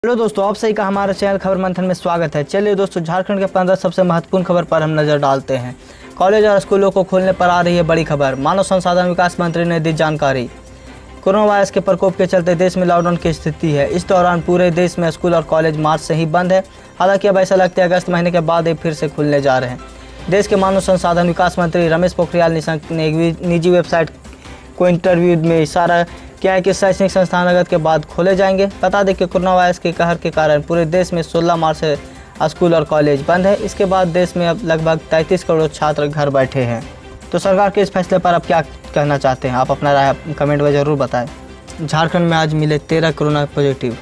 Hello दोस्तों, आप सही का हमारे चैनल खबर मंथन में स्वागत है। चलिए दोस्तों, झारखंड के 15 सबसे महत्वपूर्ण खबर पर हम नजर डालते हैं। कॉलेज और स्कूलों को खोलने पर आ रही है बड़ी खबर। मानव संसाधन विकास मंत्री ने दी जानकारी। कोरोना वायरस के प्रकोप के चलते देश में लॉकडाउन की स्थिति है। इस दौरान पूरे देश में स्कूल और कॉलेज मार्च से ही बंद है। हालांकि अब ऐसा लगता है अगस्त महीने के बाद ये फिर से खुलने जा रहे हैं। देश के मानव संसाधन विकास मंत्री रमेश पोखरियाल निशंक ने एक निजी वेबसाइट को इंटरव्यू में इशारा क्या है कि शैक्षणिक संस्थान अगस्त के बाद खोले जाएंगे। बता दें कि कोरोना वायरस के कहर के कारण पूरे देश में 16 मार्च से स्कूल और कॉलेज बंद है। इसके बाद देश में अब लगभग 33 करोड़ छात्र घर बैठे हैं। तो सरकार के इस फैसले पर अब क्या कहना चाहते हैं, आप अपना राय कमेंट में ज़रूर बताएं। झारखंड में आज मिले 13 कोरोना पॉजिटिव।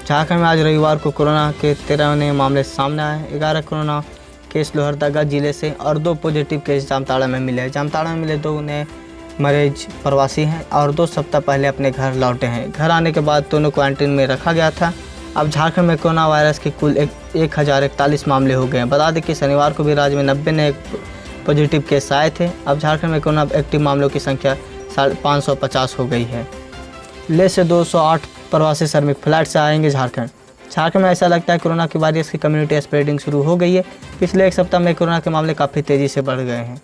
झारखंड में आज रविवार को कोरोना के 13 नए मामले सामने आए। 11 कोरोना केस लोहरदगा जिले से और 2 पॉजिटिव केस जामताड़ा में मिले। जामताड़ा में मिले 2 नए मरीज प्रवासी हैं और 2 सप्ताह पहले अपने घर लौटे हैं। घर आने के बाद दोनों क्वारंटीन में रखा गया था। अब झारखंड में कोरोना वायरस के कुल 1041 मामले हो गए हैं। बता दें कि शनिवार को भी राज्य में 90 नए पॉजिटिव केस आए थे। अब झारखंड में कोरोना एक्टिव मामलों की संख्या 550 हो गई है। ले से 208 प्रवासी श्रमिक फ्लाइट से आएंगे झारखंड में। ऐसा लगता है कोरोना के वायरस की कम्युनिटी स्प्रेडिंग शुरू हो गई है। पिछले एक सप्ताह में कोरोना के मामले काफ़ी तेज़ी से बढ़ गए हैं।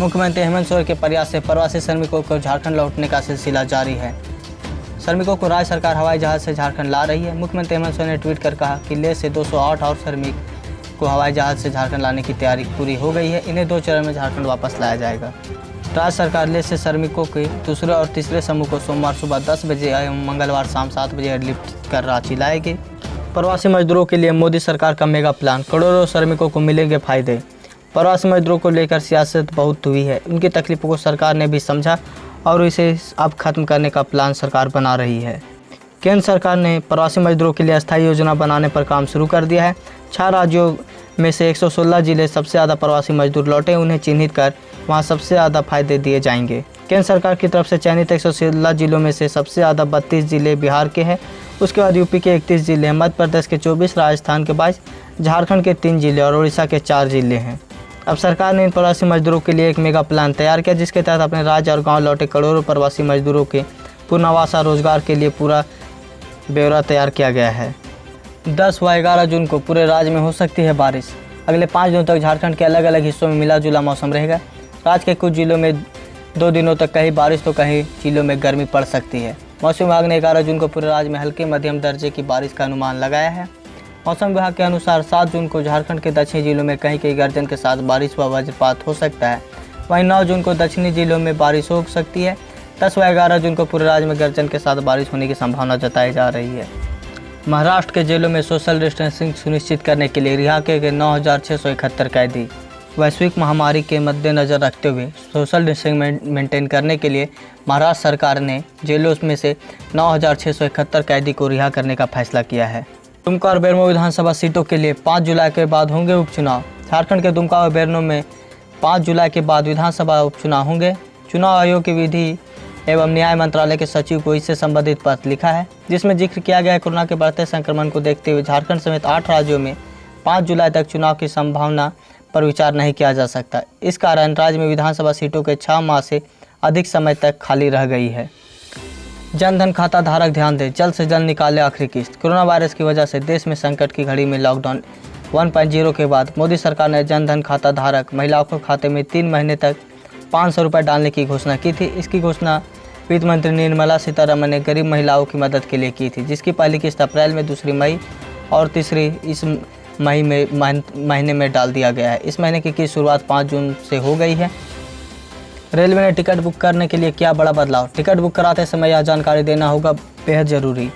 मुख्यमंत्री हेमंत सोरेन के प्रयास से प्रवासी श्रमिकों को झारखंड लौटने का सिलसिला जारी है। श्रमिकों को राज्य सरकार हवाई जहाज से झारखंड ला रही है। मुख्यमंत्री हेमंत सोरेन ने ट्वीट कर कहा कि ले से 208 और श्रमिक को हवाई जहाज से झारखंड लाने की तैयारी पूरी हो गई है। इन्हें 2 चरण में झारखंड वापस लाया जाएगा। राज्य सरकार ले से श्रमिकों के दूसरे और तीसरे समूह को सोमवार सुबह 10 बजे एवं मंगलवार शाम 7 बजे एयरलिफ्ट कर रांची लाएगी। प्रवासी मजदूरों के लिए मोदी सरकार का मेगा प्लान, करोड़ों श्रमिकों को मिलेंगे फायदे। प्रवासी मजदूरों को लेकर सियासत बहुत हुई है। उनकी तकलीफों को सरकार ने भी समझा और इसे अब खत्म करने का प्लान सरकार बना रही है। केंद्र सरकार ने प्रवासी मजदूरों के लिए अस्थायी योजना बनाने पर काम शुरू कर दिया है। 6 राज्यों में से 116 जिले सबसे ज़्यादा प्रवासी मजदूर लौटे। उन्हें चिन्हित कर वहां सबसे ज़्यादा फायदे दिए जाएंगे। केंद्र सरकार की तरफ से चयनित 116 जिलों में से सबसे ज़्यादा 32 जिले बिहार के हैं। उसके बाद यूपी के 31 जिले, मध्य प्रदेश के 24, राजस्थान के 22, झारखंड के 3 जिले और उड़ीसा के 4 जिले हैं। अब सरकार ने इन प्रवासी मजदूरों के लिए एक मेगा प्लान तैयार किया, जिसके तहत अपने राज्य और गांव लौटे करोड़ों प्रवासी मजदूरों के पुनर्वास और रोजगार के लिए पूरा ब्यौरा तैयार किया गया है। 10 व 11 जून को पूरे राज्य में हो सकती है बारिश। अगले 5 दिनों तक झारखंड के अलग अलग हिस्सों में मिला जुला मौसम रहेगा। राज्य के कुछ जिलों में 2 दिनों तक कहीं बारिश तो कहीं जिलों में गर्मी पड़ सकती है। मौसम विभाग ने 11 जून को पूरे राज्य में हल्के मध्यम दर्जे की बारिश का अनुमान लगाया है। मौसम विभाग के अनुसार 7 जून को झारखंड के दक्षिणी जिलों में कहीं कहीं गर्जन के साथ बारिश व वज्रपात हो सकता है। वहीं 9 जून को दक्षिणी जिलों में बारिश हो सकती है। 10 व 11 जून को पूरे राज्य में गर्जन के साथ बारिश होने की संभावना जताई जा रही है। महाराष्ट्र के जेलों में सोशल डिस्टेंसिंग सुनिश्चित करने के लिए रिहा किए गए 9,671 कैदी। वैश्विक महामारी के मद्देनजर रखते हुए सोशल डिस्टेंसिंग मेंटेन करने के लिए महाराष्ट्र सरकार ने जेलों में से 9,671 कैदी को रिहा करने का फैसला किया है। दुमका और बेरमो विधानसभा सीटों के लिए 5 जुलाई के बाद होंगे उपचुनाव। झारखंड के दुमका और बेरमो में 5 जुलाई के बाद विधानसभा उपचुनाव होंगे। चुनाव आयोग की विधि एवं न्याय मंत्रालय के सचिव को इससे संबंधित पत्र लिखा है, जिसमें जिक्र किया गया है कोरोना के बढ़ते संक्रमण को देखते हुए झारखंड समेत 8 राज्यों में 5 जुलाई तक चुनाव की संभावना पर विचार नहीं किया जा सकता। इस कारण राज्य में विधानसभा सीटों के 6 माह से अधिक समय तक खाली रह गई है। जनधन खाता धारक ध्यान दें, जल्द से जल्द निकाले आखिरी किस्त। कोरोना वायरस की वजह से देश में संकट की घड़ी में लॉकडाउन 1.0 के बाद मोदी सरकार ने जनधन खाता धारक महिलाओं के खाते में 3 महीने तक 500 रुपये डालने की घोषणा की थी। इसकी घोषणा वित्त मंत्री निर्मला सीतारमण ने गरीब महिलाओं की मदद के लिए की थी, जिसकी पहली किस्त अप्रैल में, दूसरी मई और तीसरी इस महीने में डाल दिया गया है। इस महीने की शुरुआत 5 जून से हो गई है। रेलवे ने टिकट बुक करने के लिए किया बड़ा बदलाव। टिकट बुक कराते समय यह जानकारी देना होगा बेहद ज़रूरी।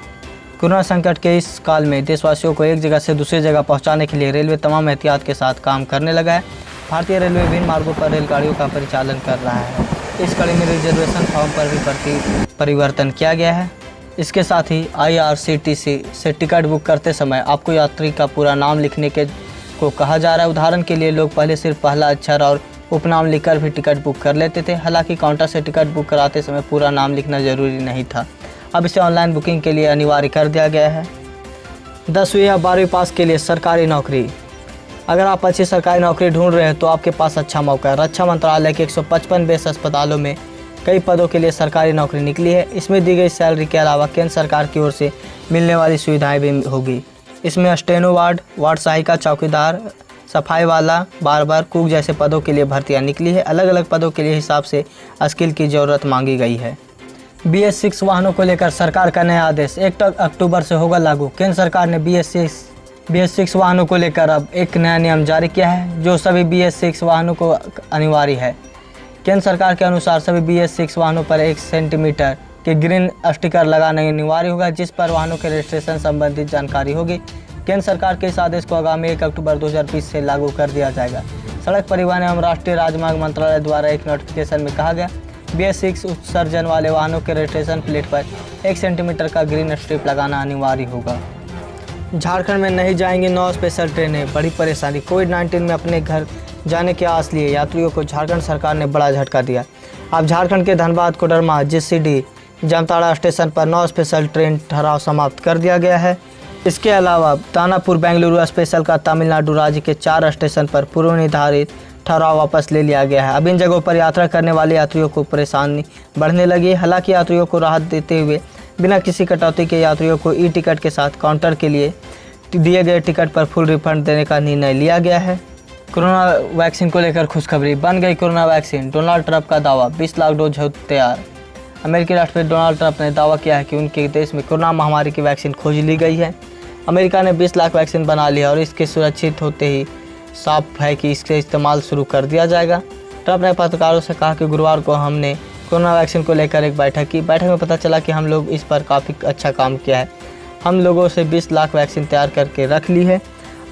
कोरोना संकट के इस काल में देशवासियों को एक जगह से दूसरी जगह पहुंचाने के लिए रेलवे तमाम एहतियात के साथ काम करने लगा है। भारतीय रेलवे विभिन्न मार्गों पर रेलगाड़ियों का परिचालन कर रहा है। इस कड़ी में रिजर्वेशन फॉर्म पर भी परिवर्तन किया गया है। इसके साथ ही IRCTC से टिकट बुक करते समय आपको यात्री का पूरा नाम लिखने को कहा जा रहा है। उदाहरण के लिए लोग पहले सिर्फ पहला अक्षर और उपनाम लिखकर भी टिकट बुक कर लेते थे। हालांकि काउंटर से टिकट बुक कराते समय पूरा नाम लिखना जरूरी नहीं था। अब इसे ऑनलाइन बुकिंग के लिए अनिवार्य कर दिया गया है। 10वीं या 12वीं पास के लिए सरकारी नौकरी। अगर आप अच्छी सरकारी नौकरी ढूंढ रहे हैं तो आपके पास अच्छा मौका है। रक्षा मंत्रालय के 155 बेस अस्पतालों में कई पदों के लिए सरकारी नौकरी निकली है। इसमें दी गई सैलरी के अलावा केंद्र सरकार की ओर से मिलने वाली सुविधाएं भी होगी। इसमें स्टेनो वार्ड, वार्ड सहायिका, चौकीदार, सफाई वाला, बार्बर, कुक जैसे पदों के लिए भर्तियां निकली है। अलग अलग पदों के लिए हिसाब से स्किल की ज़रूरत मांगी गई है। BS6 वाहनों को लेकर सरकार का नया आदेश 1 अक्टूबर से होगा लागू। केंद्र सरकार ने BS6 वाहनों को लेकर अब एक नया नियम जारी किया है, जो सभी BS6 वाहनों को अनिवार्य है। केंद्र सरकार के अनुसार सभी BS6 वाहनों पर 1 सेंटीमीटर के ग्रीन स्टिकर लगाना अनिवार्य होगा, जिस पर वाहनों के रजिस्ट्रेशन संबंधित जानकारी होगी। केंद्र सरकार के इस आदेश को आगामी 1 अक्टूबर 2020 से लागू कर दिया जाएगा। सड़क परिवहन एवं राष्ट्रीय राजमार्ग मंत्रालय द्वारा एक नोटिफिकेशन में कहा गया, BS6 उत्सर्जन वाले वाहनों के रजिस्ट्रेशन प्लेट पर 1 सेंटीमीटर का ग्रीन स्ट्रिप लगाना अनिवार्य होगा। झारखंड में नहीं जाएंगी 9 स्पेशल ट्रेनें, बड़ी परेशानी। कोविड-19 में अपने घर जाने के आस लिए यात्रियों को झारखंड सरकार ने बड़ा झटका दिया। अब झारखंड के धनबाद, कोडरमा, GCD, जामताड़ा स्टेशन पर 9 स्पेशल ट्रेन ठहराव समाप्त कर दिया गया है। इसके अलावा दानापुर बेंगलुरु स्पेशल का तमिलनाडु राज्य के 4 स्टेशन पर पूर्व निर्धारित ठहराव वापस ले लिया गया है। अब इन जगहों पर यात्रा करने वाले यात्रियों को परेशानी बढ़ने लगी है। हालांकि यात्रियों को राहत देते हुए बिना किसी कटौती के यात्रियों को ई-टिकट के साथ काउंटर के लिए दिए गए टिकट पर फुल रिफंड देने का निर्णय लिया गया है। कोरोना वैक्सीन को लेकर खुशखबरी, बन गई कोरोना वैक्सीन। डोनाल्ड ट्रंप का दावा, 20 लाख डोज हो तैयार। अमेरिकी राष्ट्रपति डोनाल्ड ट्रंप ने दावा किया है कि उनके देश में कोरोना महामारी की वैक्सीन खोज ली गई है। अमेरिका ने 20 लाख वैक्सीन बना ली है और इसके सुरक्षित होते ही साफ है कि इसके इस्तेमाल शुरू कर दिया जाएगा। ट्रंप ने पत्रकारों से कहा कि गुरुवार को हमने कोरोना वैक्सीन को लेकर एक बैठक की। बैठक में पता चला कि हम लोग इस पर काफ़ी अच्छा काम किया है। हम लोगों से 20 लाख वैक्सीन तैयार करके रख ली है,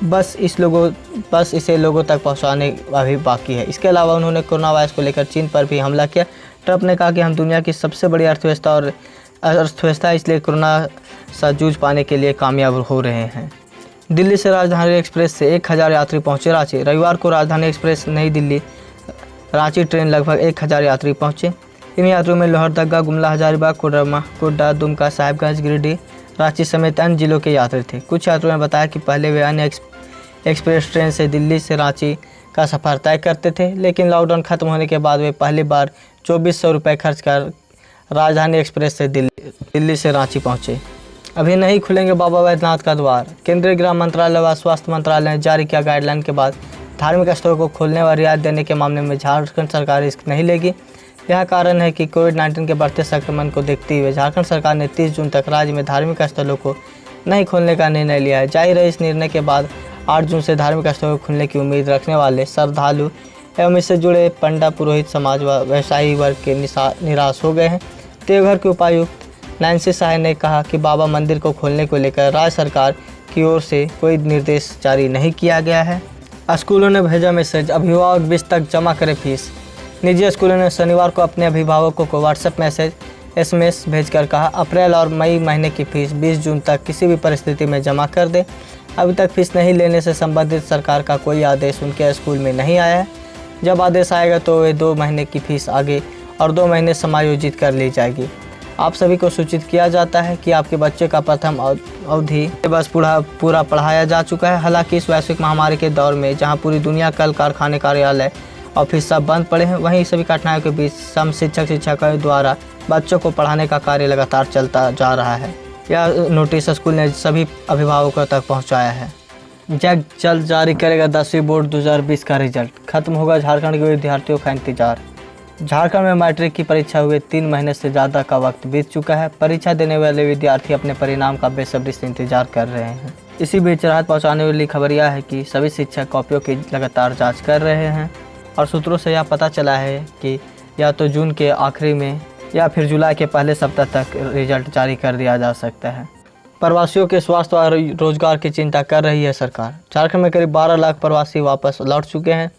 बस इसे लोगों तक पहुंचाने अभी बाकी है। इसके अलावा उन्होंने कोरोना वायरस को लेकर चीन पर भी हमला किया। ट्रंप ने कहा कि हम दुनिया की सबसे बड़ी अर्थव्यवस्था इसलिए कोरोना से जूझ पाने के लिए कामयाब हो रहे हैं। दिल्ली से राजधानी एक्सप्रेस से 1000 यात्री पहुंचे रांची। रविवार को राजधानी एक्सप्रेस नई दिल्ली रांची ट्रेन लगभग 1000 यात्री पहुंचे। इन यात्रियों में लोहरदगा, गुमला, हजारीबाग, कोडरमा, गोड्डा, दुमका, साहिबगंज, गिरिडीह, रांची समेत अन्य जिलों के यात्री थे। कुछ यात्रियों ने बताया कि पहले वे अन्य एक्सप्रेस ट्रेन से दिल्ली से रांची का सफ़र तय करते थे, लेकिन लॉकडाउन खत्म होने के बाद वे पहली बार 2400 रुपये खर्च कर राजधानी एक्सप्रेस से दिल्ली से रांची पहुंचे। अभी नहीं खुलेंगे बाबा वैद्यनाथ का द्वार। केंद्रीय गृह मंत्रालय व स्वास्थ्य मंत्रालय ने जारी किया गाइडलाइन के बाद धार्मिक स्थलों को खोलने व रियायत देने के मामले में झारखंड सरकार रिस्क नहीं लेगी। यह कारण है कि कोविड-19 के बढ़ते संक्रमण को देखते हुए झारखंड सरकार ने 30 जून तक राज्य में धार्मिक स्थलों को नहीं खोलने का निर्णय लिया है। जाहिर है, इस निर्णय के बाद 8 जून से धार्मिक स्थलों को खुलने की उम्मीद रखने वाले श्रद्धालु एवं इससे जुड़े पंडा, पुरोहित समाज व व्यवसायी वर्ग के निराश हो गए हैं। देवघर के उपायुक्त नैन्सी साहे ने कहा कि बाबा मंदिर को खोलने को लेकर राज्य सरकार की ओर से कोई निर्देश जारी नहीं किया गया है। स्कूलों ने भेजा मैसेज, अभिभावक 20 तक जमा करें फीस। निजी स्कूलों ने शनिवार को अपने अभिभावकों को व्हाट्सएप मैसेज SMS भेजकर कहा, अप्रैल और मई महीने की फीस 20 जून तक किसी भी परिस्थिति में जमा कर दें। अभी तक फीस नहीं लेने से संबंधित सरकार का कोई आदेश उनके स्कूल में नहीं आया है। जब आदेश आएगा तो वे 2 महीने की फीस आगे और 2 महीने समायोजित कर ली जाएगी। आप सभी को सूचित किया जाता है कि आपके बच्चे का प्रथम अवधि बस पूरा पढ़ाया जा चुका है। हालांकि इस वैश्विक महामारी के दौर में जहां पूरी दुनिया कल कारखाने, कार्यालय, ऑफिस सब बंद पड़े हैं, वहीं सभी कठिनाइयों के बीच सम शिक्षकों द्वारा बच्चों को पढ़ाने का कार्य लगातार चलता जा रहा है। यह नोटिस स्कूल ने सभी अभिभावकों तक पहुँचाया है। जैक जल्द जारी करेगा 10वीं बोर्ड 2020 का रिजल्ट। खत्म होगा झारखंड के विद्यार्थियों का इंतजार। झारखंड में मैट्रिक की परीक्षा हुए 3 महीने से ज़्यादा का वक्त बीत चुका है। परीक्षा देने वाले विद्यार्थी अपने परिणाम का बेसब्री से इंतजार कर रहे हैं। इसी बीच राहत पहुंचाने वाली खबर यह है कि सभी शिक्षक कॉपियों की लगातार जांच कर रहे हैं और सूत्रों से यह पता चला है कि या तो जून के आखिरी में या फिर जुलाई के पहले सप्ताह तक रिजल्ट जारी कर दिया जा सकता है। प्रवासियों के स्वास्थ्य और रोजगार की चिंता कर रही है सरकार। झारखंड में करीब 12 लाख प्रवासी वापस लौट चुके हैं।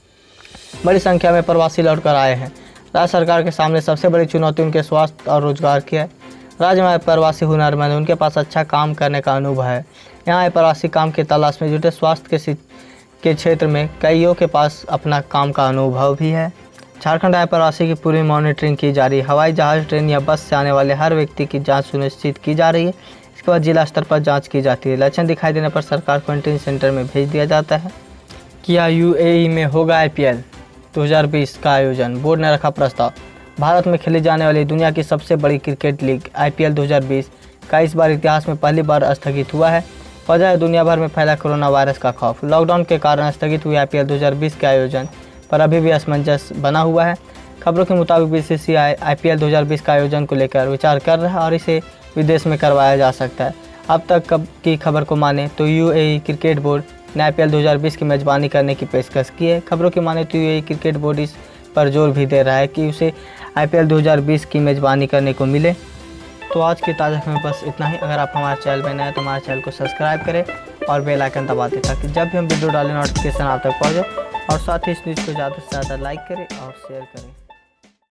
बड़ी संख्या में प्रवासी लौटकर आए हैं। राज्य सरकार के सामने सबसे बड़ी चुनौती उनके स्वास्थ्य और रोजगार की है। राज्य में प्रवासी हुनरमंद, उनके पास अच्छा काम करने का अनुभव है। यहाँ प्रवासी काम की तलाश में जुटे। स्वास्थ्य के क्षेत्र में कईयों के पास अपना काम का अनुभव भी है। झारखंड आए प्रवासी की पूरी मॉनिटरिंग की जा रही है। हवाई जहाज, ट्रेन या बस से आने वाले हर व्यक्ति की जांच सुनिश्चित की जा रही है। इसके बाद जिला स्तर पर जांच की जाती है। लक्षण दिखाई देने पर सरकार क्वारंटीन सेंटर में भेज दिया जाता है। क्या UAE में होगा IPL 2020 का आयोजन? बोर्ड ने रखा प्रस्ताव। भारत में खेली जाने वाली दुनिया की सबसे बड़ी क्रिकेट लीग IPL 2020 का इस बार इतिहास में पहली बार स्थगित हुआ है। वजह है दुनिया भर में फैला कोरोना वायरस का खौफ। लॉकडाउन के कारण स्थगित हुए IPL 2020 के आयोजन पर अभी भी असमंजस बना हुआ है। खबरों के मुताबिक BCCI IPL 2020 का आयोजन को लेकर विचार कर रहा है और इसे विदेश में करवाया जा सकता है। अब तक की खबर को माने तो UAE क्रिकेट बोर्ड ने IPL 2020 की मेज़बानी करने की पेशकश की है। खबरों की माने तो UAE क्रिकेट बोर्ड इस पर जोर भी दे रहा है कि उसे IPL 2020 की मेज़बानी करने को मिले। तो आज की ताज़ा खबर में बस इतना ही। अगर आप हमारे चैनल में नए हैं तो हमारे चैनल को सब्सक्राइब करें और बेल आइकन दबा दें ताकि जब भी हम वीडियो डालें नोटिफिकेशन आप तक पहुँचे, और साथ ही इस न्यूज़ को ज़्यादा से ज़्यादा लाइक करें और शेयर करें।